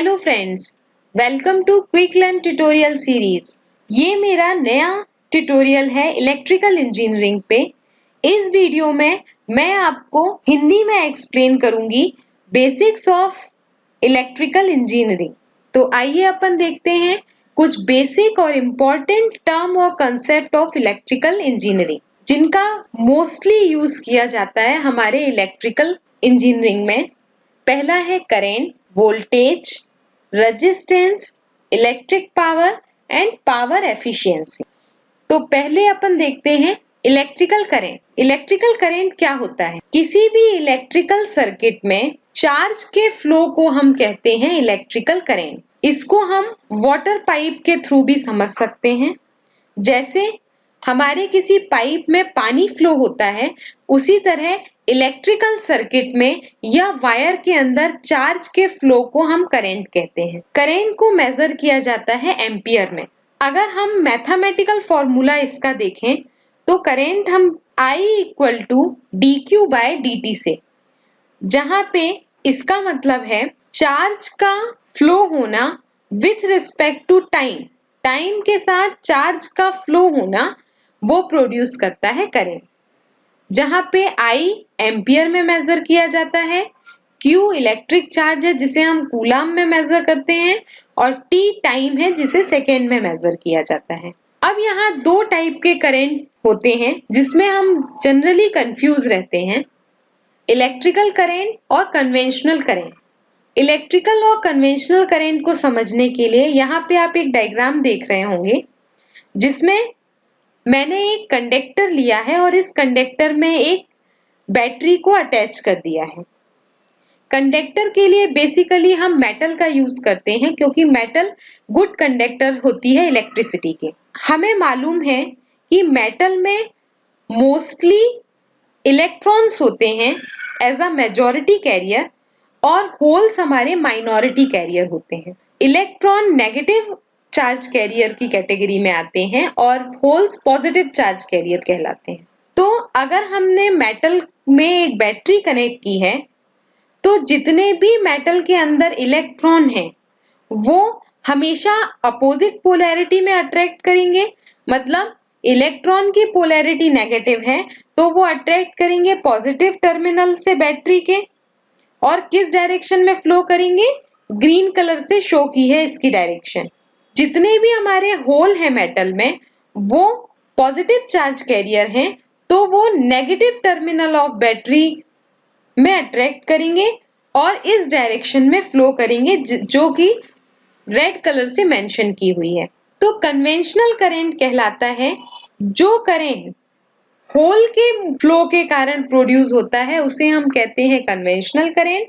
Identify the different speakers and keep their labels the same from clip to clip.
Speaker 1: Hello friends, welcome to quick learn tutorial series. ये मेरा नया ट्यूटोरियल है इलेक्ट्रिकल इंजीनियरिंग पे। इस वीडियो में मैं आपको हिंदी में एक्सप्लेन करूंगी बेसिक्स ऑफ इलेक्ट्रिकल इंजीनियरिंग। तो आइए अपन देखते हैं कुछ बेसिक और इम्पोर्टेंट टर्म और कंसेप्ट ऑफ इलेक्ट्रिकल इंजीनियरिंग जिनका मोस्टली यूज किया जाता है हमारे इलेक्ट्रिकल इंजीनियरिंग में। पहला है current, voltage, resistance, electric power and power efficiency. तो पहले अपन देखते हैं इलेक्ट्रिकल करंट। इलेक्ट्रिकल करंट क्या होता है? किसी भी इलेक्ट्रिकल सर्किट में चार्ज के फ्लो को हम कहते हैं इलेक्ट्रिकल करंट। इसको हम वाटर पाइप के थ्रू भी समझ सकते हैं। जैसे हमारे किसी पाइप में पानी फ्लो होता है, उसी तरह इलेक्ट्रिकल सर्किट में या वायर के अंदर चार्ज के फ्लो को हम करंट कहते हैं। करंट को मेजर किया जाता है एम्पियर में। अगर हम मैथमेटिकल फॉर्मूला इसका देखें तो करंट हम I = dq/dt से, जहां पे इसका मतलब है चार्ज का फ्लो होना with respect to time. Time के साथ चार्ज का फ्लो होना वो प्रोड्यूस करता है करंट। जहां पे I एम्पियर में मेजर किया जाता है, Q इलेक्ट्रिक चार्ज है जिसे हम कूलम में मेजर करते हैं, और T टाइम है जिसे सेकेंड में मेजर किया जाता है। अब यहाँ दो टाइप के करंट होते हैं जिसमें हम जनरली कंफ्यूज रहते हैं, इलेक्ट्रिकल करंट और कन्वेंशनल करंट। इलेक्ट्रिकल और कन्वेंशनल करंट को समझने के लिए यहाँ पे आप एक डायग्राम देख रहे होंगे जिसमें मैंने एक कंडक्टर लिया है और इस कंडक्टर में एक बैटरी को अटैच कर दिया है। कंडक्टर के लिए बेसिकली हम मेटल का यूज करते हैं क्योंकि मेटल गुड कंडक्टर होती है इलेक्ट्रिसिटी के। हमें मालूम है कि मेटल में मोस्टली इलेक्ट्रॉन्स होते हैं एज अ मेजॉरिटी कैरियर और होल्स हमारे माइनॉरिटी कैरियर होते हैं। इलेक्ट्रॉन नेगेटिव चार्ज कैरियर की कैटेगरी में आते हैं और होल्स पॉजिटिव चार्ज कैरियर कहलाते हैं। तो अगर हमने मेटल में एक बैटरी कनेक्ट की है तो जितने भी मेटल के अंदर इलेक्ट्रॉन हैं वो हमेशा अपोजिट पोलैरिटी में अट्रैक्ट करेंगे। मतलब इलेक्ट्रॉन की पोलैरिटी नेगेटिव है तो वो अट्रैक्ट करेंगे पॉजिटिव टर्मिनल से बैटरी के, और किस डायरेक्शन में फ्लो करेंगे? ग्रीन कलर से शो की है इसकी डायरेक्शन। जितने भी हमारे होल है मेटल में वो पॉजिटिव चार्ज कैरियर हैं तो वो नेगेटिव टर्मिनल ऑफ बैटरी में अट्रैक्ट करेंगे और इस डायरेक्शन में फ्लो करेंगे जो कि रेड कलर से मेंशन की हुई है। तो कन्वेंशनल करंट कहलाता है जो करंट होल के फ्लो के कारण प्रोड्यूस होता है उसे हम कहते हैं कन्वेंशनल करंट,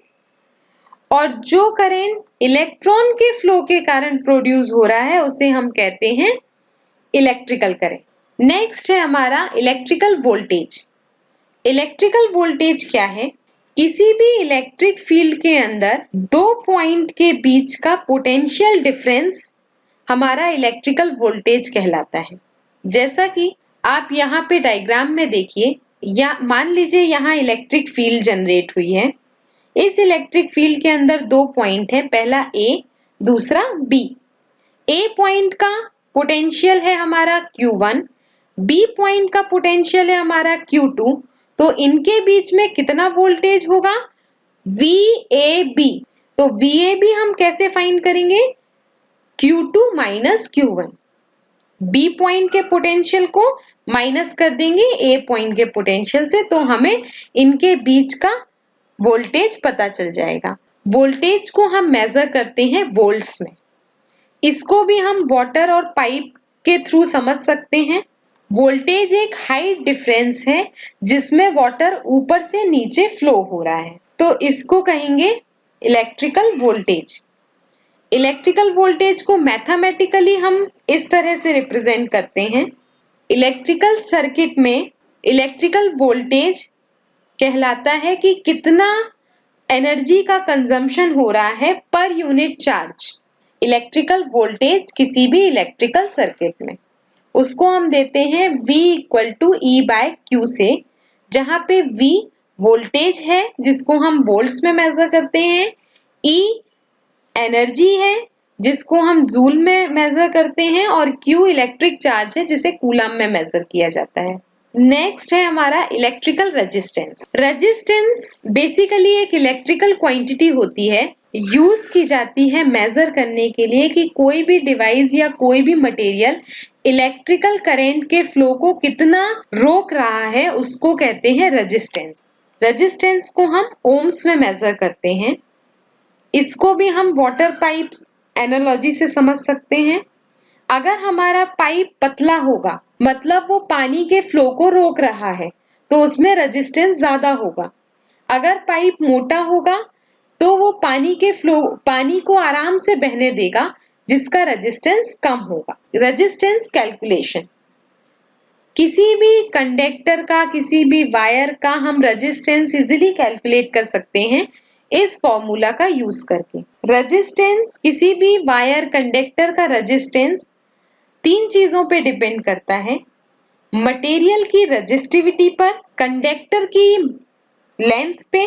Speaker 1: और जो करंट इलेक्ट्रॉन के फ्लो के कारण प्रोड्यूस हो रहा है उसे हम कहते हैं इलेक्ट्रिकल करंट। नेक्स्ट है हमारा इलेक्ट्रिकल वोल्टेज। इलेक्ट्रिकल वोल्टेज क्या है? किसी भी इलेक्ट्रिक फील्ड के अंदर दो पॉइंट के बीच का पोटेंशियल डिफरेंस हमारा इलेक्ट्रिकल वोल्टेज कहलाता है। जैसा कि आप यहाँ पे डायग्राम में देखिए, या मान लीजिए यहाँ इलेक्ट्रिक फील्ड जनरेट हुई है। इस इलेक्ट्रिक फील्ड के अंदर दो पॉइंट है, पहला A दूसरा B। A पॉइंट का पोटेंशियल है हमारा Q1, B पॉइंट का पोटेंशियल है हमारा Q2। तो इनके बीच में कितना वोल्टेज होगा? VAB। तो VAB हम कैसे फाइंड करेंगे? Q2 minus Q1। B point के पोटेंशियल को माइनस कर देंगे A पॉइंट के पोटेंशियल से, तो हमें इनके बीच का वोल्टेज पता चल जाएगा। वोल्टेज को हम मेजर करते हैं वोल्ट्स में। इसको भी हम वाटर और पाइप के थ्रू समझ सकते हैं। वोल्टेज एक हाइट डिफरेंस है जिसमें वाटर ऊपर से नीचे फ्लो हो रहा है, तो इसको कहेंगे इलेक्ट्रिकल वोल्टेज। इलेक्ट्रिकल वोल्टेज को मैथमेटिकली हम इस तरह से रिप्रेजेंट करते हैं। इलेक्ट्रिकल सर्किट में इलेक्ट्रिकल वोल्टेज कहलाता है कि कितना एनर्जी का कंजम्पशन हो रहा है per unit charge. Electrical voltage किसी भी इलेक्ट्रिकल सर्किट में उसको हम देते हैं V = E/Q से, जहां पे V वोल्टेज है जिसको हम वोल्ट्स में मेजर करते हैं, E एनर्जी है जिसको हम जूल में मेजर करते हैं और Q इलेक्ट्रिक चार्ज है जिसे कूलम में मेजर किया जाता है। नेक्स्ट है हमारा इलेक्ट्रिकल रेजिस्टेंस। रेजिस्टेंस बेसिकली एक इलेक्ट्रिकल क्वांटिटी होती है, यूज की जाती है मेजर करने के लिए कि कोई भी डिवाइस या कोई भी मटेरियल इलेक्ट्रिकल करंट के फ्लो को कितना रोक रहा है, उसको कहते हैं रेजिस्टेंस। रेजिस्टेंस को हम ओम्स में मेजर करते हैं। इसको भी हम वाटर पाइप एनालॉजी से समझ सकते हैं। अगर हमारा पाइप पतला होगा, मतलब वो पानी के फ्लो को रोक रहा है, तो उसमें रेजिस्टेंस ज्यादा होगा। अगर पाइप मोटा होगा तो वो पानी को आराम से बहने देगा, जिसका रेजिस्टेंस कम होगा। रेजिस्टेंस कैलकुलेशन, किसी भी कंडक्टर का, किसी भी वायर का हम रेजिस्टेंस इजीली कैलकुलेट कर सकते हैं इस फॉर्मूला का यूज करके। रेजिस्टेंस, किसी भी वायर कंडक्टर का रेजिस्टेंस 3 चीजों पे डिपेंड करता है। मटेरियल की रेजिस्टिविटी पर, कंडक्टर की लेंथ पे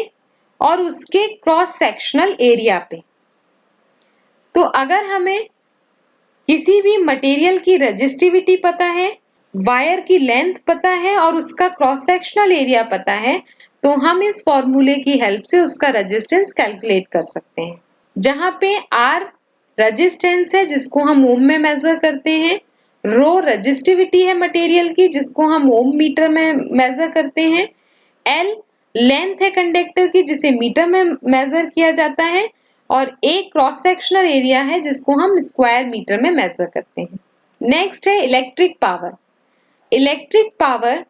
Speaker 1: और उसके क्रॉस सेक्शनल एरिया पे। तो अगर हमें किसी भी मटेरियल की रेजिस्टिविटी पता है, वायर की लेंथ पता है और उसका क्रॉस सेक्शनल एरिया पता है, तो हम इस फॉर्मूले की हेल्प से उसका रेजिस्टेंस कैलकुलेट कर सकते हैं। जहां पे R रेजिस्टेंस है जिसको हम ओम में मेजर करते हैं, रो रेजिस्टिविटी है मटेरियल की जिसको हम ओम मीटर में मेजर करते हैं, L लेंथ है कंडक्टर की जिसे मीटर में मेजर किया जाता है और एक क्रॉस सेक्शनल एरिया है जिसको हम स्क्वायर मीटर में मेजर करते हैं। नेक्स्ट है इलेक्ट्रिक पावर। इलेक्ट्रिक पावर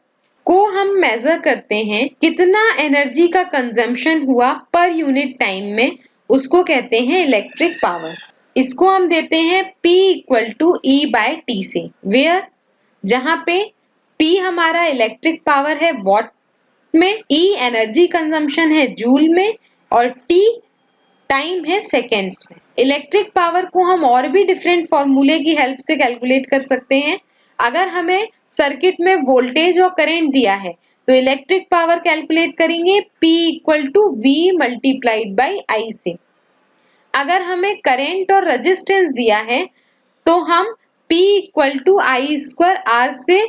Speaker 1: को हम मेजर करते हैं कितना एनर्जी का कंजम्पशन हुआ पर यूनिट टाइम में, उसको कहते हैं इलेक्ट्रिक पावर। इसको हम देते हैं P इक्वल टू E/T से, वेयर जहां पे P हमारा इलेक्ट्रिक पावर है वॉट में, E एनर्जी कंजम्पशन है जूल में और T टाइम है सेकेंड्स में। इलेक्ट्रिक पावर को हम और भी डिफरेंट फॉर्मूले की हेल्प से कैलकुलेट कर सकते हैं। अगर हमें सर्किट में वोल्टेज और करंट दिया है तो इलेक्ट्रिक पावर कैलकुलेट करेंगे P equal to V multiplied by I से। अगर हमें करंट और रेजिस्टेंस दिया है तो हम P equal to I square R से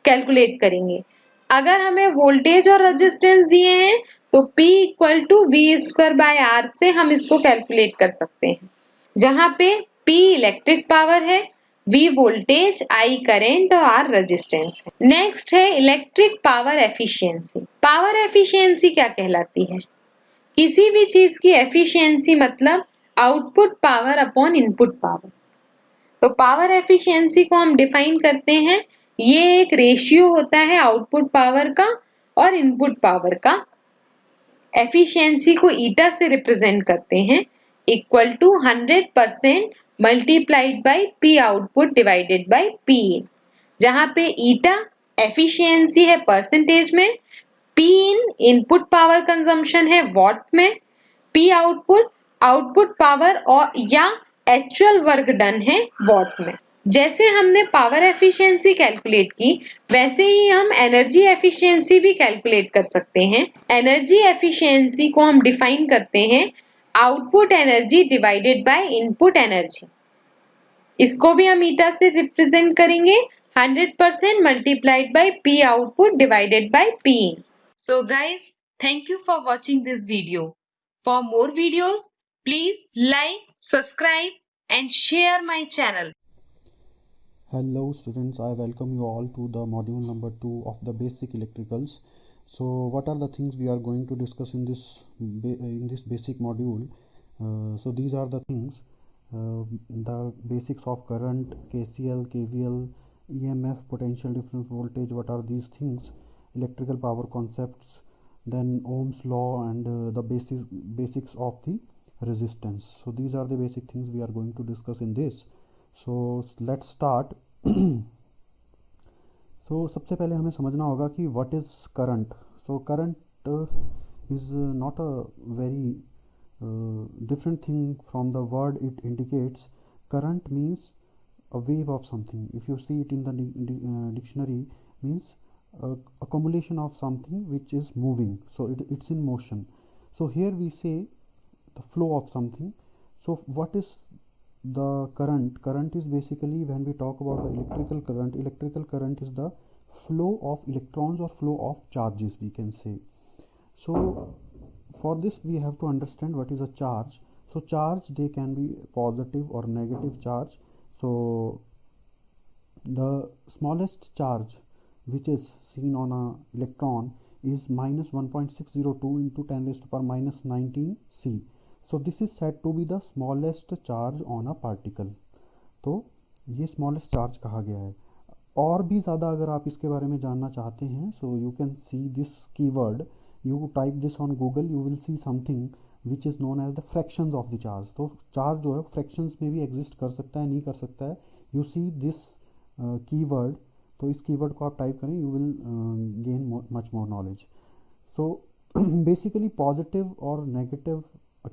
Speaker 1: कैलकुलेट करेंगे। अगर हमें वोल्टेज और रेजिस्टेंस दिए हैं तो P equal to V square by R से हम इसको कैलकुलेट कर सकते हैं। जहां पे P इलेक्ट्रिक पावर है, V वोल्टेज, I करंट और R रेजिस्टेंस है। नेक्स्ट है electric power efficiency. Power efficiency क्या कहलाती है? किसी भी चीज की एफिशिएंसी मतलब output power upon input power. तो पावर एफिशिएंसी को हम डिफाइन करते हैं, ये एक रेशियो होता है आउटपुट पावर का और इनपुट पावर का। एफिशिएंसी को ईटा से रिप्रेजेंट करते हैं, equal to 100% multiplied by P output divided by P in, जहां पे ईटा एफिशिएंसी है परसेंटेज में, P in input power consumption है वॉट में, P आउटपुट पावर और या एक्चुअल वर्क डन है वॉट में। जैसे हमने पावर एफिशिएंसी कैलकुलेट की, वैसे ही हम एनर्जी एफिशिएंसी भी कैलकुलेट कर सकते हैं। एनर्जी एफिशिएंसी को हम डिफाइन करते हैं output energy divided by input energy. इसको भी हम ईटा से रिप्रेजेंट करेंगे, 100% multiplied by P output divided by P in. So guys, thank you for watching this video. For more videos, please like, subscribe and share my channel.
Speaker 2: Hello students, I welcome you all to the module number 2 of the basic electricals. So what are the things we are going to discuss in this basic module? So these are the things, the basics of current, KCL, KVL, EMF, potential difference voltage, what are these things, electrical power concepts, then Ohm's law, and the basics of the resistance. So these are the basic things we are going to discuss in this. So let's start. So सबसे पहले हमें समझना होगा कि what is current. So current is not a very different thing from the word it indicates. Current means a wave of something. If you see it in the dictionary, means accumulation of something which is moving, so it's in motion. So here we say the flow of something. So what is the current is basically, when we talk about the electrical current is the flow of electrons or flow of charges, we can say. So for this we have to understand what is a charge. So charge, they can be positive or negative charge. So the smallest charge which is seen on a electron is minus 1.602 into 10 raised to power minus 19 C. So this is said to be the smallest charge on a particle. तो ये smallest charge कहा गया है. और भी ज़्यादा अगर आप इसके बारे में जानना चाहते हैं, so you can see this keyword, you type this on Google, you will see something which is known as the fractions of the charge. तो चार्ज जो है फ्रैक्शंस में भी एग्जिस्ट कर सकता है, नहीं कर सकता है. यू सी दिस कीवर्ड, तो इस कीवर्ड को आप टाइप करें, you will gain much more knowledge. So basically positive और नेगेटिव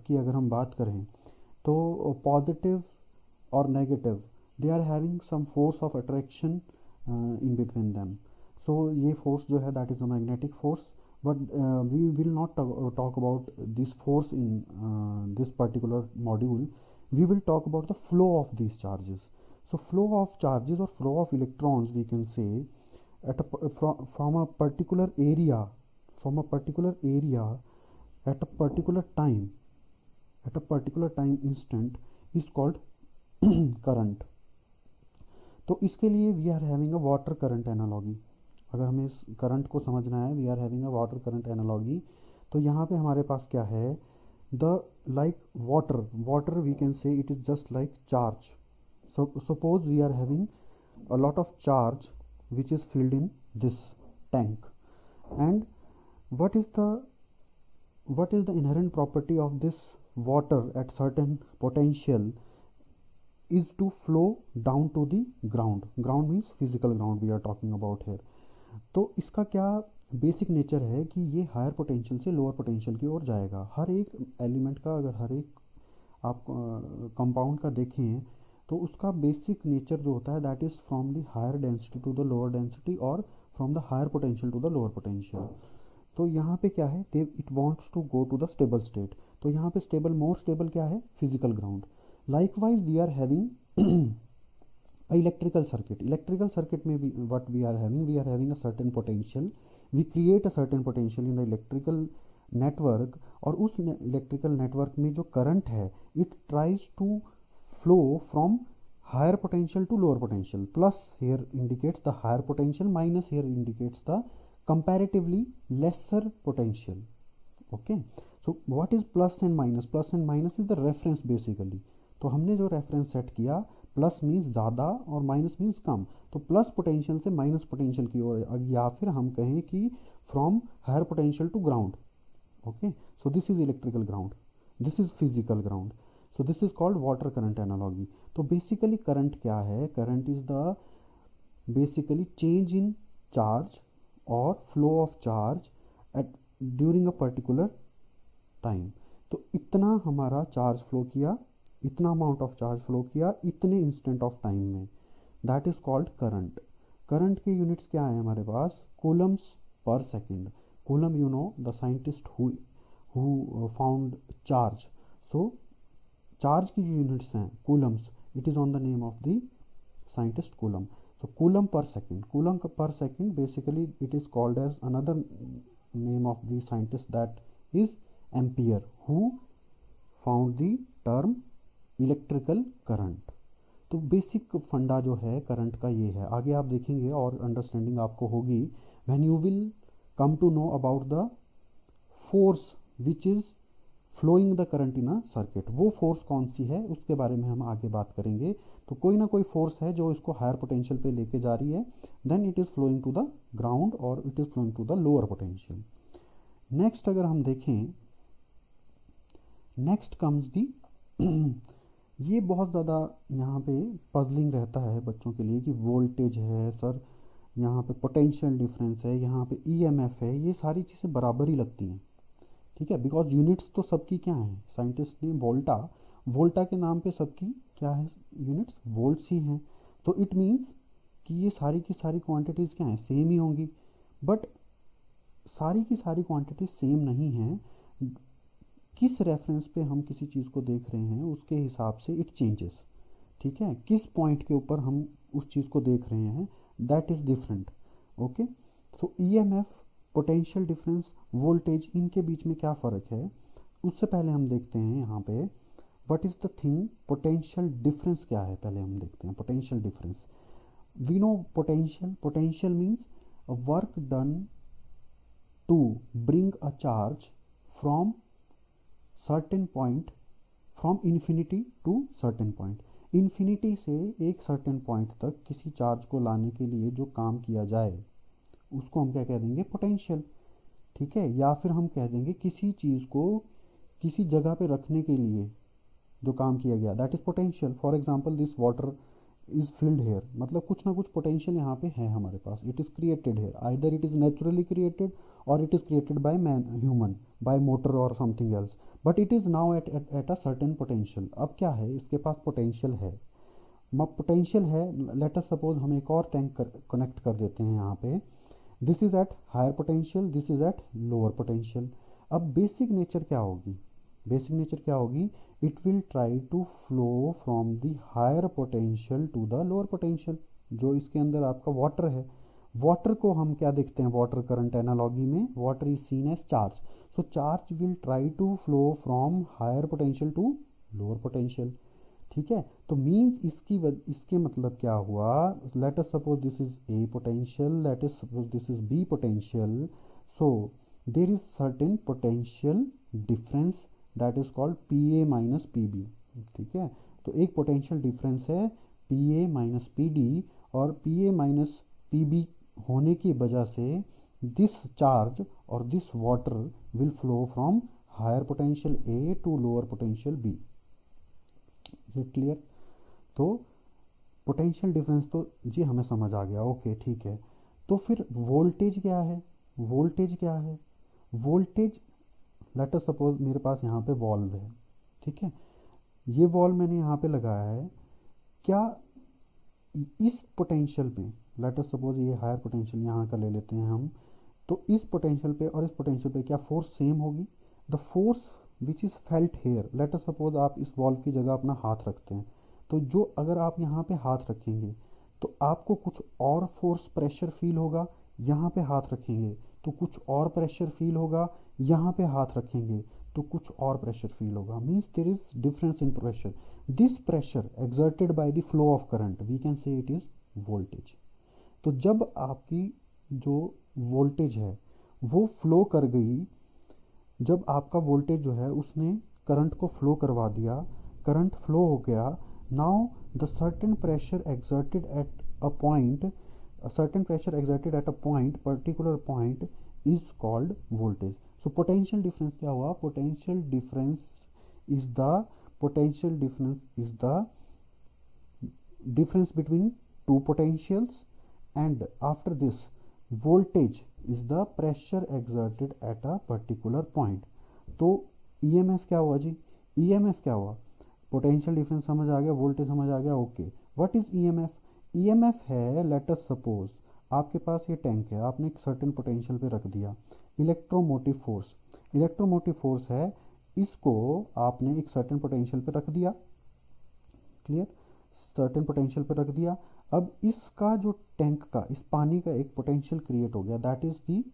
Speaker 2: की अगर हम बात करें, तो पॉजिटिव और negative, they are having some force of attraction in between them. So ये फोर्स जो है that is the magnetic force. But we will not talk about this force in this particular module. We will talk about the flow of these charges. So flow of charges or flow of electrons, we can say, from a particular area at a particular time instant is called current. तो इसके लिए we are having a water current analogy. अगर हमें इस current को समझना है, we are having a water current analogy. तो यहाँ पे हमारे पास क्या है, the like water we can say it is just like charge. So suppose we are having a lot of charge which is filled in this tank, and what is the inherent property of this water at certain potential is to flow down to the ground. Ground means physical ground we are talking about here. तो इसका क्या basic nature है कि ये higher potential से lower potential की ओर जाएगा. हर एक एलिमेंट का, अगर हर एक आप कंपाउंड का देखें, तो उसका बेसिक नेचर जो होता है that is from the higher density to the lower density और from the higher potential to the lower potential. तो यहाँ पे क्या है, it wants to go to the stable state. तो यहाँ पे स्टेबल, मोर स्टेबल क्या है, physical ground. Likewise we are having electrical circuit में भी what we are having a certain potential. We create a certain potential in the electrical network, और उस electrical network में जो करंट है, it tries to flow from higher potential to lower potential. Plus here indicates the higher potential, minus here indicates the comparatively lesser potential. Okay, so what is plus and minus? Plus and minus is the reference basically. तो हमने जो reference set किया, plus means ज़्यादा और minus means कम. तो plus potential से minus potential की ओर, या फिर हम कहें कि from higher potential to ground. Okay, so this is electrical ground, this is physical ground. So this is called water current analogy. तो बेसिकली करंट क्या है? Current is the basically change in charge और flow of charge at during a particular time. तो इतना हमारा charge flow किया, इतना amount of charge flow किया इतने इंस्टेंट ऑफ टाइम में, that is called current. Current के यूनिट्स क्या है हमारे पास? Coulombs per second. Coulomb, you know the scientist who found charge. So charge की जो यूनिट्स हैं coulombs, it is on the name of the scientist coulomb. So coulomb per second basically it is called as another name of the scientist that is ampere, who found the term electrical current. तो basic फंडा जो है current का ये है. आगे आप देखेंगे और अंडरस्टैंडिंग आपको होगी when you will come to know about the force which is flowing the current in a circuit. वो फोर्स कौन सी है उसके बारे में हम आगे बात करेंगे. तो कोई ना कोई फोर्स है जो इसको हायर पोटेंशियल पे लेके जा रही है, then it is flowing to the ground और it is flowing to the lower potential. Next अगर हम देखें, नेक्स्ट कम्स दी ये बहुत ज़्यादा यहाँ पे पजलिंग रहता है बच्चों के लिए कि वोल्टेज है सर, यहाँ पे पोटेंशियल डिफरेंस है, यहाँ पे ईएमएफ है, ये सारी चीज़ें बराबर ही लगती हैं. ठीक है, बिकॉज यूनिट्स तो सबकी क्या हैं, साइंटिस्ट ने वोल्टा के नाम पे सबकी क्या है, यूनिट्स वोल्ट्स ही हैं. तो इट मीन्स कि ये सारी की सारी क्वांटिटीज़ क्या हैं, सेम ही होंगी. बट सारी की सारी क्वांटिटीज सेम नहीं हैं. किस रेफरेंस पे हम किसी चीज़ को देख रहे हैं उसके हिसाब से इट चेंजेस, ठीक है, किस पॉइंट के ऊपर हम उस चीज़ को देख रहे हैं, that is different. Okay, so EMF, potential difference, voltage, इनके बीच में क्या फ़र्क है उससे पहले हम देखते हैं यहाँ पे what is the thing, potential difference क्या है, पहले हम देखते हैं potential difference. We know potential means work done to bring a charge from certain point, from infinity to certain point, infinity से एक सर्टेन पॉइंट तक किसी चार्ज को लाने के लिए जो काम किया जाए उसको हम क्या कह देंगे, पोटेंशियल, ठीक है। या फिर हम कह देंगे किसी चीज़ को किसी जगह पे रखने के लिए जो काम किया गया, that is potential. For example this water is filled here, मतलब कुछ ना कुछ पोटेंशियल यहाँ पे है हमारे पास, it is created here, either it is naturally created और it is created by man, human, by motor और something else, but it is now at a certain potential. अब क्या है, इसके पास पोटेंशियल है, पोटेंशियल है, लेट अस सपोज हम एक और टैंक कनेक्ट कर देते हैं यहाँ पे, this is at higher potential, this is at lower potential. अब बेसिक नेचर क्या होगी, बेसिक नेचर क्या होगी, it will try to flow from the higher potential to the lower potential. जो इसके अंदर आपका वाटर है, वाटर को हम क्या देखते हैं, वाटर करंट एनालॉजी में water is seen as charge, so charge will try to flow from higher potential to lower potential, ठीक है। तो मीन्स इसके मतलब क्या हुआ, let us suppose this is A potential, let us suppose this is B potential, so there is certain potential difference that is called P A minus P B, ठीक है। तो एक पोटेंशियल डिफरेंस है P A minus P D, और P A minus P B होने की वजह से दिस चार्ज और this water will flow from higher potential A to lower potential B, ये क्लियर। तो पोटेंशियल डिफरेंस तो जी हमें समझ आ गया, ओके ठीक है। तो फिर वोल्टेज क्या है, वोल्टेज क्या है, वोल्टेज, लेट अस सपोज मेरे पास यहाँ पे वॉल्व है, ठीक है, ये वॉल्व मैंने यहाँ पे लगाया है, क्या इस पोटेंशियल पे, लेट अस सपोज ये हायर पोटेंशियल यहाँ का ले लेते हैं हम, तो इस पोटेंशियल पे और इस पोटेंशियल पे क्या फोर्स सेम होगी, the force which is felt here, let us suppose आप इस वॉल्व की जगह अपना हाथ रखते हैं, तो जो अगर आप यहाँ पे हाथ रखेंगे तो आपको कुछ और फोर्स प्रेशर फील होगा, यहाँ पे हाथ रखेंगे तो कुछ और प्रेशर फील होगा, यहाँ पे हाथ रखेंगे तो कुछ और प्रेशर फील होगा, means there is difference in pressure, this pressure exerted by the flow of current we can say it is voltage. तो जब आपकी जो वोल्टेज है वो फ्लो कर गई, जब आपका वोल्टेज जो है उसने करंट को फ्लो करवा दिया, करंट फ्लो हो गया, now the certain pressure exerted at a point, certain pressure exerted at a point, particular point is called voltage. So potential difference क्या हुआ, potential difference is the difference between two potentials, and after this voltage is the pressure exerted at a particular point. तो EMF क्या हुआ जी, EMF क्या हुआ, potential difference समझ आ गया, voltage समझ आ गया, okay. What is EMF, EMF है, लेट अस सपोज आपके पास ये टैंक है, आपने एक सर्टेन पोटेंशियल पे रख दिया, इलेक्ट्रोमोटिव फोर्स, इलेक्ट्रोमोटिव फोर्स है, इसको आपने एक सर्टेन पोटेंशियल पे रख दिया, क्लियर, सर्टेन पोटेंशियल पे रख दिया। अब इसका जो टैंक का, इस पानी का एक पोटेंशियल क्रिएट हो गया, दैट इज दी,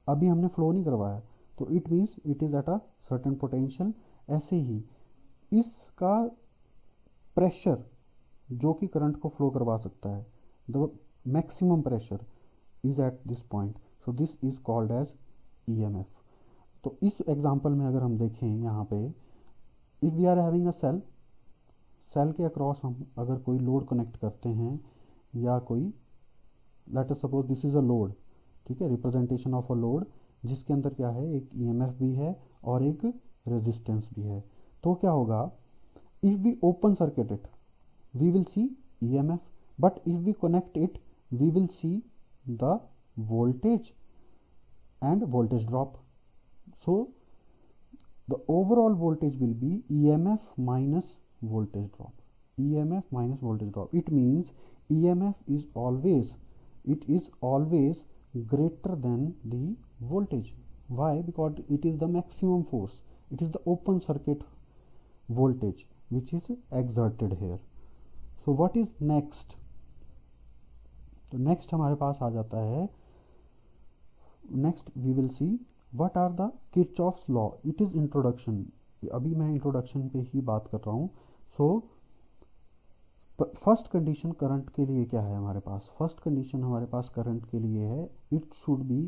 Speaker 2: अभी हमने फ्लो नहीं करवाया तो it means it is eight a certain potential. ऐसे ही इसका प्रेशर जो कि करंट को फ्लो करवा सकता है, the maximum pressure is at this point, so this is called as EMF। तो इस एग्जांपल में अगर हम देखें यहाँ पे, if we are having a cell, cell के अक्रॉस हम अगर कोई लोड कनेक्ट करते हैं, या कोई, let us suppose this is a load, ठीक है, रिप्रेजेंटेशन ऑफ अ लोड, जिसके अंदर क्या है, एक EMF भी है और एक रेजिस्टेंस भी है। तो क्या होगा, if we open circuit it we will see EMF, but if we connect it we will see the voltage and voltage drop. So the overall voltage will be EMF minus voltage drop, EMF minus voltage drop. It means EMF is always greater than the voltage. Why? Because it is the maximum force, It is the open circuit voltage which is exerted here. So what is next? तो next हमारे पास आ जाता है, next we will see what are the Kirchhoff's law. It is introduction, अभी मैं introduction पे ही बात कर रहा हूँ. सो फर्स्ट कंडीशन करंट के लिए क्या है हमारे पास? फर्स्ट कंडीशन हमारे पास करंट के लिए है, it should be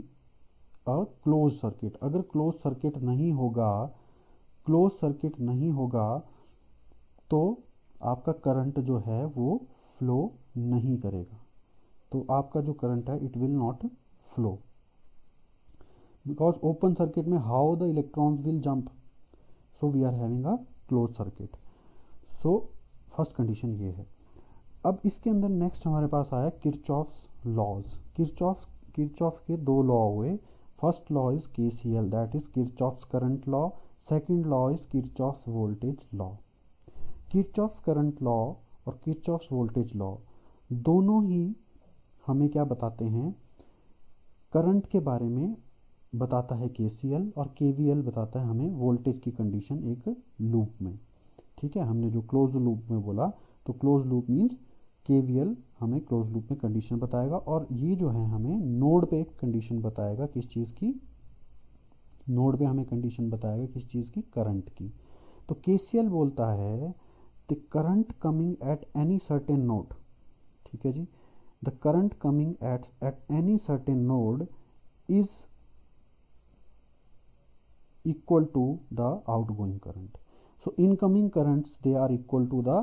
Speaker 2: a close circuit. अगर क्लोज सर्किट नहीं होगा, क्लोज सर्किट नहीं होगा तो आपका करंट जो है वो फ्लो नहीं करेगा. तो आपका जो करंट है it will not flow, because open circuit में how the electrons will jump. So we are having a close circuit. So first condition ये है. अब इसके अंदर नेक्स्ट हमारे पास आया किरचॉफ्स लॉज. किरचॉफ के दो लॉ हुए. First law is KCL, that is Kirchhoff's current law. Second law is Kirchhoff's voltage law. Kirchhoff's current law और किरचॉफ्स वोल्टेज लॉ दोनों ही हमें क्या बताते हैं? करंट के बारे में बताता है KCL, और KVL बताता है हमें वोल्टेज की कंडीशन एक लूप में. ठीक है, हमने जो क्लोज लूप में बोला, तो क्लोज लूप मीन्स KVL हमें क्लोज लूप में कंडीशन बताएगा, और ये जो है हमें नोड पे कंडीशन बताएगा. किस चीज़ की? नोड पे हमें कंडीशन बताएगा किस चीज़ की? करंट की. तो KCL बोलता है the current coming at any certain node. ठीक है जी, the current coming at any certain node is equal to the outgoing current. So incoming currents they are equal to the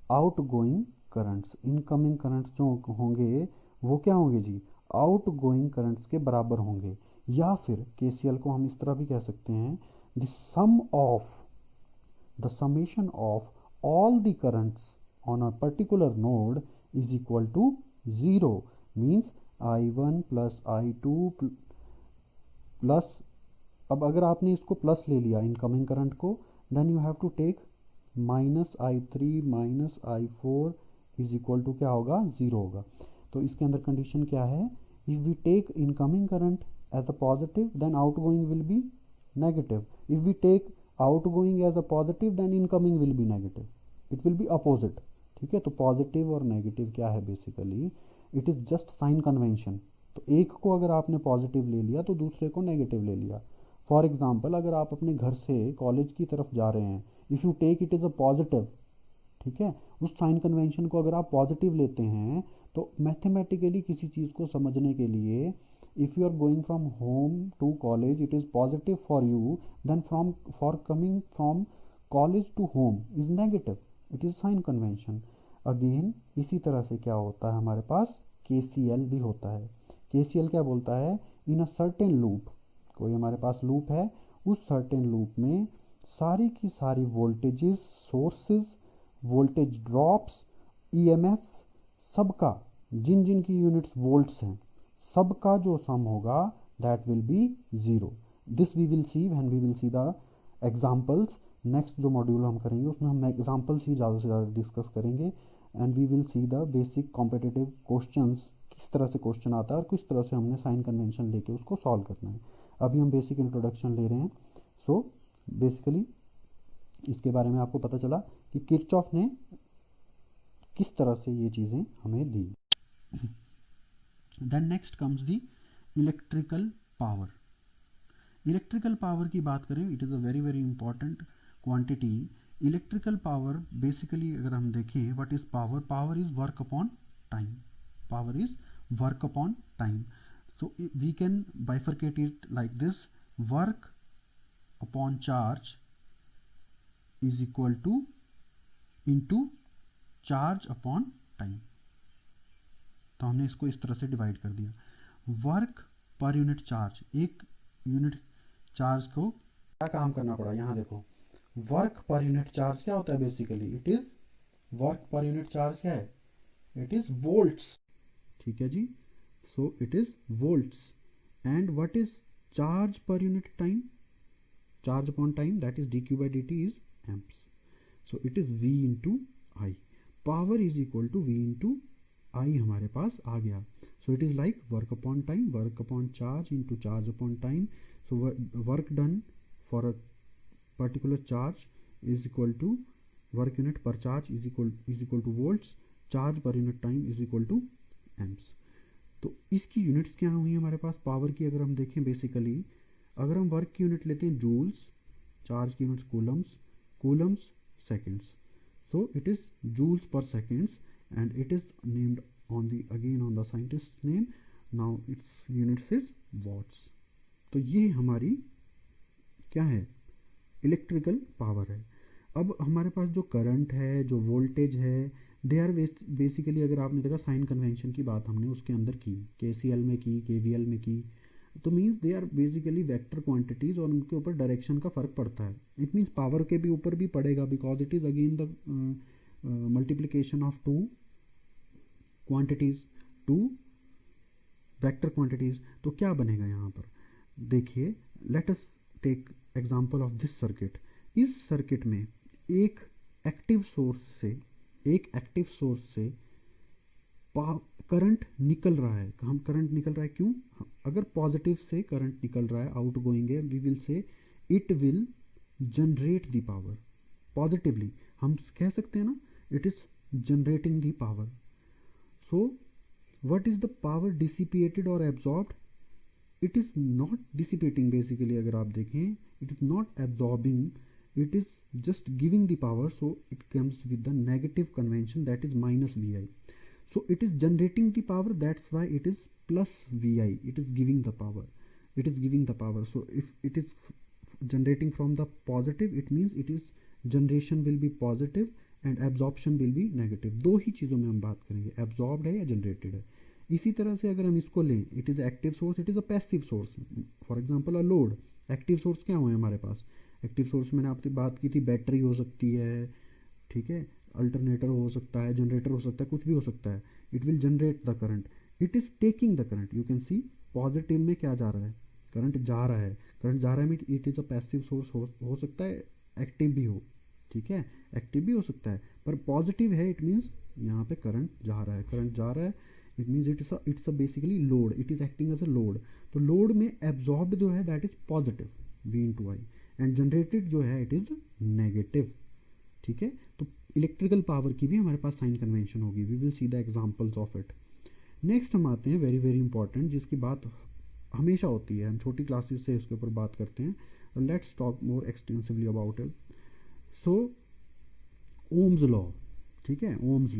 Speaker 2: outgoing currents. incoming currents जो होंगे वो क्या होंगे जी? outgoing currents के बराबर होंगे. या फिर KCL को हम इस तरह भी कह सकते हैं, the sum of the summation of all the currents on a particular node is equal to 0. means I1 plus I2 plus, अब अगर आपने इसको प्लस ले लिया इनकमिंग करंट को, then you have to take -I3 -I4 is equal to क्या होगा? 0 होगा. तो इसके अंदर कंडीशन क्या है? If we take incoming current as a positive then outgoing will be negative. If we take outgoing as a positive then incoming will be negative. It will be opposite. ठीक है, तो पॉजिटिव और negative क्या है? Basically it is just sign convention. तो एक को अगर आपने पॉजिटिव ले लिया तो दूसरे को नेगेटिव ले लिया. फॉर एग्जाम्पल, अगर आप अपने घर से कॉलेज की तरफ जा रहे हैं, if you take it is a positive, ठीक है, उस साइन कन्वेंशन को अगर आप पॉजिटिव लेते हैं, तो मैथमेटिकली किसी चीज़ को समझने के लिए, if you are going from home to college it is positive for you, then for coming from college to home is negative. It is sign convention. Again इसी तरह से क्या होता है हमारे पास? KCL भी होता है. KCL क्या बोलता है? इन अ सर्टेन लूप, कोई हमारे पास लूप है, उस सर्टेन लूप में सारी की सारी voltages, sources, voltage drops, EMFs, सबका, जिन जिन की यूनिट्स वोल्ट्स हैं, सबका जो सम होगा that will be 0. This we will see when we will see the examples. Next जो मॉड्यूल हम करेंगे उसमें हम एग्जाम्पल्स ही ज़्यादा से ज़्यादा डिस्कस करेंगे, and we will see the basic competitive questions, किस तरह से क्वेश्चन आता है और किस तरह से हमने साइन कन्वेंशन लेके उसको सॉल्व करना है. अभी हम बेसिक इंट्रोडक्शन ले रहे हैं. सो बेसिकली इसके बारे में आपको पता चला कि किरचॉफ ने किस तरह से ये चीज़ें हमें दी. Then next comes the electrical power. Electrical power की बात करें, it is a very very important quantity. Electrical power basically अगर हम देखें, what is power? Power is work upon time. Power is work upon time. So we can bifurcate it like this: work upon charge is equal to into charge upon time. तो हमने इसको इस तरह से divide कर दिया. Work per unit charge, एक unit charge को क्या काम करना पड़ा? यहाँ देखो, वर्क पर यूनिट चार्ज क्या होता है? Basically it is work per unit charge क्या है? It is volts. ठीक है जी, so it is volts. And what is charge per unit time? Charge upon time, that is dq by dt is amps. So it is V into I. Power is equal to V into I हमारे पास आ गया. So it is like work upon time, work upon charge into charge upon time. So work done for a particular charge is equal to work unit per charge is equal to volts, charge per unit time is equal to amps। तो इसकी units क्या हुई हमारे पास power की? अगर हम देखें basically, अगर हम वर्क की यूनिट लेते हैं जूल्स, चार्ज की units Coulomb's, Coulomb's seconds, so it is joules per seconds and it is named on the again on the scientist's name, now its units is watts। तो ये हमारी क्या है? इलेक्ट्रिकल पावर है। अब हमारे पास जो करंट है, जो वोल्टेज है, दे आर बेसिकली, अगर आपने देखा साइन कन्वेंशन की बात हमने उसके अंदर की, KCL में की, KVL में की, तो means they are basically vector quantities और उनके ऊपर डायरेक्शन का फ़र्क पड़ता है। इट मीन्स पावर के भी ऊपर भी पड़ेगा, because it is again the multiplication of two quantities, two vector quantities. तो क्या बनेगा यहाँ पर? देखिए, let us take example of this circuit. इस सर्किट में एक एक्टिव सोर्स से करंट निकल रहा है। हम करंट निकल रहा है क्यों? अगर पॉजिटिव से करंट निकल रहा है, आउट गोइंग है, we will say it will generate the power. Positively हम कह सकते हैं ना, it is generating the power. So what is the power dissipated और absorbed? It is not dissipating basically, अगर आप देखें, it is not absorbing, it is just giving the power, so it comes with the negative convention, that is minus Vi. So it is generating the power, that's why it is plus Vi, it is giving the power, so if it is generating from the positive, it means it is generation will be positive and absorption will be negative। दो ही चीज़ों में हम बात करेंगे, absorbed है या generated है। इसी तरह से अगर हम इसको लें, it is active source, it is a passive source, for example a load। active source क्या हुए हमारे पास? एक्टिव सोर्स मैंने आपसे बात की थी, बैटरी हो सकती है, ठीक है, अल्टरनेटर हो सकता है, जनरेटर हो सकता है, कुछ भी हो सकता है। It will generate the current, it is taking the current. You can C positive में क्या जा रहा है? करंट जा रहा है। करंट जा रहा है, it is a passive source, हो सकता है एक्टिव भी हो, ठीक है, एक्टिव भी हो सकता है, पर पॉजिटिव है, इट मीन्स यहाँ पे करंट जा रहा है, it means it's a basically load, it is acting as a load. तो लोड में एब्जॉर्ब्ड जो है that is positive, V/I, and generated जो है इट इज़ नेगेटिव, ठीक है। तो इलेक्ट्रिकल पावर की भी हमारे पास साइन कन्वेंशन होगी, we will see the examples of it. Next हम आते हैं वेरी वेरी इंपॉर्टेंट, जिसकी बात हमेशा होती है, हम छोटी क्लासेस से इसके ऊपर बात करते हैं। Let's talk more extensively about it. So Ohm's law, ठीक है, ओम्स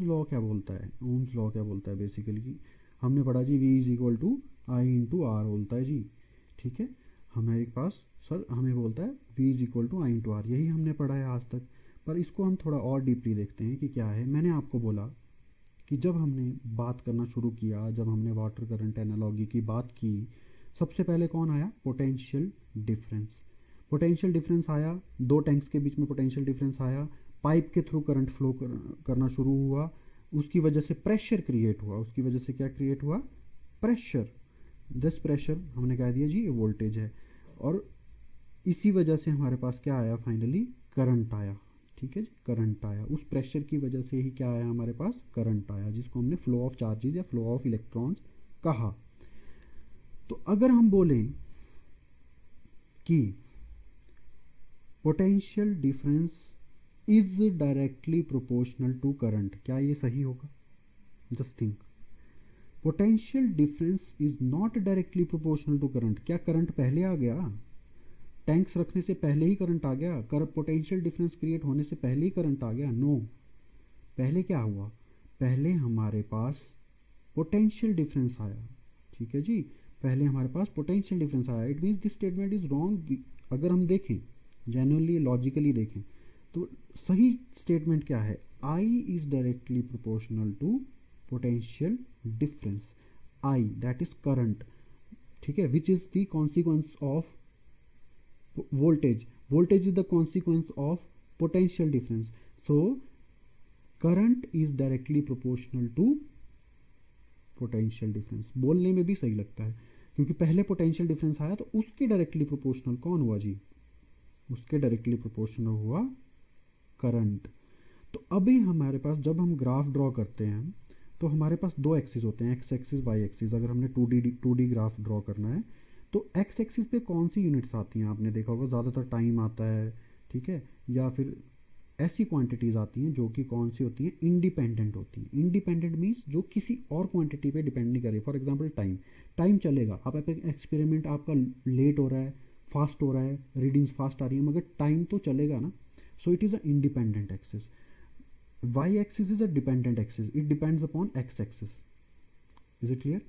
Speaker 2: लॉ क्या बोलता है? बेसिकली हमने पढ़ा जी, V=I/R बोलता है जी, ठीक है। हमारे पास सर हमें बोलता है V=I/R, यही हमने पढ़ा है आज तक, पर इसको हम थोड़ा और डीपली देखते हैं कि क्या है। मैंने आपको बोला कि जब हमने बात करना शुरू किया, जब हमने वाटर करंट एनालॉजी की बात की, सबसे पहले कौन आया? पोटेंशियल डिफरेंस आया, दो टैंक्स के बीच में पोटेंशियल डिफरेंस आया, पाइप के थ्रू करंट फ्लो करना शुरू हुआ, उसकी वजह से प्रेशर क्रिएट हुआ, उसकी वजह से क्या क्रिएट हुआ? प्रेशर। दिस प्रेशर हमने कह दिया जी ये वोल्टेज है, और इसी वजह से हमारे पास क्या आया? फाइनली करंट आया, ठीक है जी, करंट आया। उस प्रेशर की वजह से ही क्या आया हमारे पास? करंट आया, जिसको हमने फ्लो ऑफ चार्जेस या फ्लो ऑफ इलेक्ट्रॉन्स कहा। तो अगर हम बोलें कि potential difference is directly proportional to current, क्या ये सही होगा? Just think, potential difference is not directly proportional to current. क्या करंट पहले आ गया? टैंक्स रखने से पहले ही करंट आ गया? पोटेंशियल डिफरेंस क्रिएट होने से पहले ही करंट आ गया? नो। पहले क्या हुआ? पहले हमारे पास पोटेंशियल डिफरेंस आया, ठीक है जी, पहले हमारे पास पोटेंशियल डिफरेंस आया। It means this statement is wrong. अगर हम देखें जेन्युइनली लॉजिकली देखें तो सही स्टेटमेंट क्या है? I is directly proportional to potential difference, I that is current, ठीक है, which is the consequence of voltage is the consequence of potential difference, so current is directly proportional to potential difference। बोलने में भी सही लगता है, क्योंकि पहले potential difference आया तो उसके डायरेक्टली प्रोपोर्शनल कौन हुआ जी? उसके डायरेक्टली प्रोपोर्शनल हुआ करंट। तो अभी हमारे पास जब हम ग्राफ ड्रॉ करते हैं तो हमारे पास दो एक्सिस होते हैं, एक्स एक्सिस वाई एक्सिस। अगर हमने 2D ग्राफ ड्रॉ करना है तो एक्स एक्सिस पे कौन सी यूनिट्स आती हैं, आपने देखा होगा ज़्यादातर टाइम आता है, ठीक है, या फिर ऐसी क्वांटिटीज़ आती हैं जो कि कौन सी होती हैं, इंडिपेंडेंट होती हैं। इंडिपेंडेंट मीन्स जो किसी और क्वांटिटी पे डिपेंड नहीं करे। फॉर एग्जांपल टाइम, टाइम चलेगा, आप एक्सपेरिमेंट आपका लेट हो रहा है, फास्ट हो रहा है, रीडिंग्स फास्ट आ रही है, मगर टाइम तो चलेगा ना। So it is a independent axis. Y axis is a dependent axis, it depends upon X axis. Is it clear?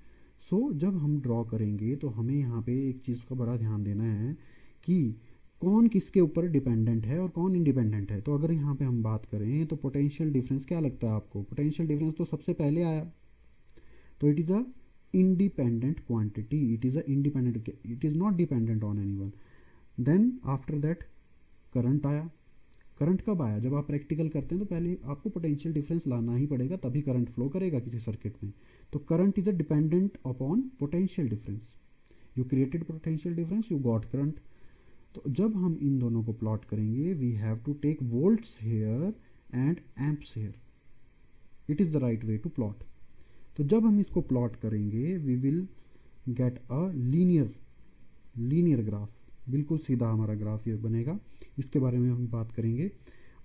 Speaker 2: So जब हम ड्रॉ करेंगे तो हमें यहाँ पे एक चीज़ का बड़ा ध्यान देना है कि कौन किसके ऊपर डिपेंडेंट है और कौन इंडिपेंडेंट है। तो अगर यहाँ पे हम बात करें तो पोटेंशियल डिफरेंस क्या लगता है आपको? पोटेंशियल डिफरेंस तो सबसे पहले आया, तो it is a independent quantity, it is a independent, it is not dependent on anyone. Then after that current आया। करंट कब आया? जब आप प्रैक्टिकल करते हैं तो पहले आपको पोटेंशियल डिफरेंस लाना ही पड़ेगा, तभी करंट फ्लो करेगा किसी सर्किट में। तो current is a dependent upon potential difference. You created potential difference, you got current. तो जब हम इन दोनों को प्लॉट करेंगे, we have to take volts here and amps here. It is the right way to plot. तो जब हम इसको प्लॉट करेंगे we will get a linear graph, बिल्कुल सीधा हमारा ग्राफ ये बनेगा। इसके बारे में हम बात करेंगे।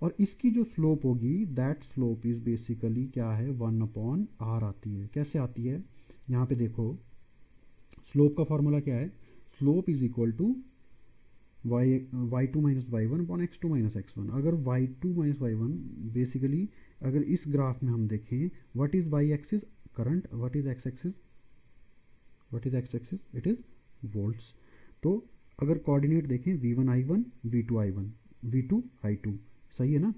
Speaker 2: और इसकी जो स्लोप होगी, दैट स्लोप इज़ बेसिकली क्या है, 1/r आती है। कैसे आती है? यहाँ पे देखो, स्लोप का फॉर्मूला क्या है? Slope is equal to y2 minus y1 upon x2 minus x1। अगर y2 माइनस y1 बेसिकली, अगर इस ग्राफ में हम देखें, what is y axis? Current. What is x axis? What is x axis? It is volts. तो अगर coordinate देखें, v1 i1 v2 i1 v2 i2, सही है ना?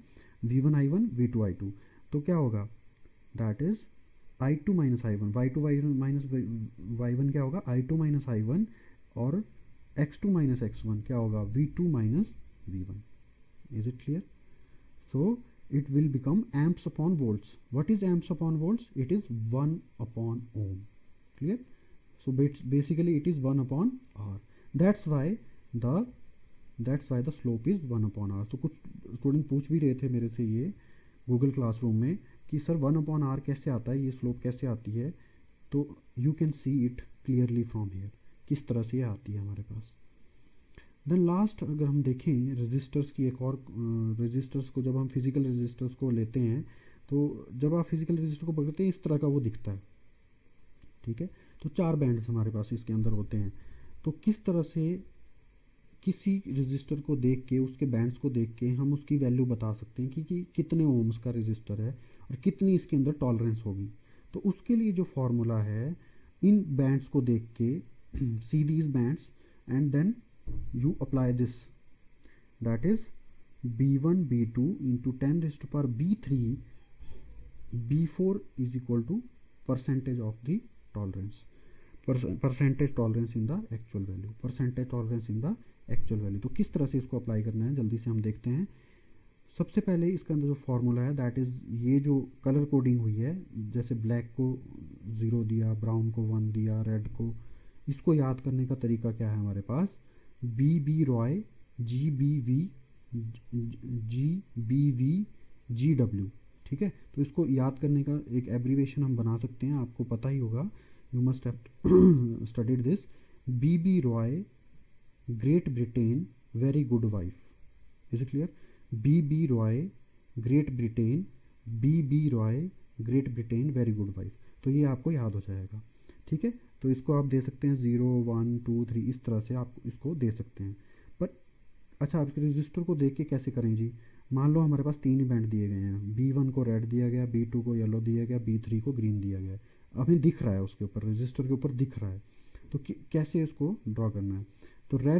Speaker 2: v1 i1 v2 i2, तो क्या होगा? That is i2 minus i1, y2 y1 minus y1 क्या होगा? i2 माइनस i1, और x2 माइनस x1 क्या होगा? v2 minus v1। Is it clear? So it will become amps upon volts. What is amps upon volts? It is 1 upon ohm. Clear? So basically it is 1 upon r. That's why the slope is 1 upon r. तो कुछ student पूछ भी रहे थे मेरे से ये Google classroom में कि सर 1 upon r कैसे आता है, ये स्लोप कैसे आती है? तो you can see it clearly from here, किस तरह से ये आती है हमारे पास। देन लास्ट अगर हम देखें रेजिस्टर्स की, एक और रेजिस्टर्स को जब हम फिजिकल रेजिस्टर्स को लेते हैं, तो जब आप फिजिकल रेजिस्टर को पकड़ते हैं इस तरह का वो दिखता है, ठीक है। तो 4 बैंड्स हमारे पास इसके अंदर होते हैं। तो किस तरह से किसी रेजिस्टर को देख के, उसके बैंड्स को देख के हम उसकी वैल्यू बता सकते हैं कि कितने ओम्स का रेजिस्टर है और कितनी इसके अंदर टॉलरेंस होगी। तो उसके लिए जो फॉर्मूला है, इन बैंड्स को देख के, see these bands and then you apply this, that is b1 b2 into 10 raised to power b3 b4 is equal to percentage of the tolerance, percentage tolerance in the actual value, percentage tolerance in the actual value। तो किस तरह से इसको apply करना है जल्दी से हम देखते हैं। सबसे पहले इसके अंदर जो फॉर्मूला है, दैट इज़ ये जो कलर कोडिंग हुई है, जैसे ब्लैक को 0 दिया, ब्राउन को 1 दिया, रेड को, इसको याद करने का तरीका क्या है हमारे पास? बी रॉय जी डब्ल्यू, ठीक है। तो इसको याद करने का एक एब्रीवेशन हम बना सकते हैं, आपको पता ही होगा, you must have studied this. B Roy Great Britain very good wife. Is it clear? B Roy Great Britain, B Roy Great Britain very good wife. तो ये आपको याद हो जाएगा, ठीक है। तो इसको आप दे सकते हैं 0 1 2 3, इस तरह से आप इसको दे सकते हैं। पर अच्छा, आप रजिस्टर को देख के कैसे करें जी? मान लो हमारे पास 3 ही बैंड दिए गए हैं, b1 को रेड दिया गया, b2 को येलो दिया गया, b3 को ग्रीन दिया गया। हमें दिख रहा है उसके ऊपर, रजिस्टर के ऊपर दिख रहा है, तो कैसे इसको ड्रॉ करना है? तो रेड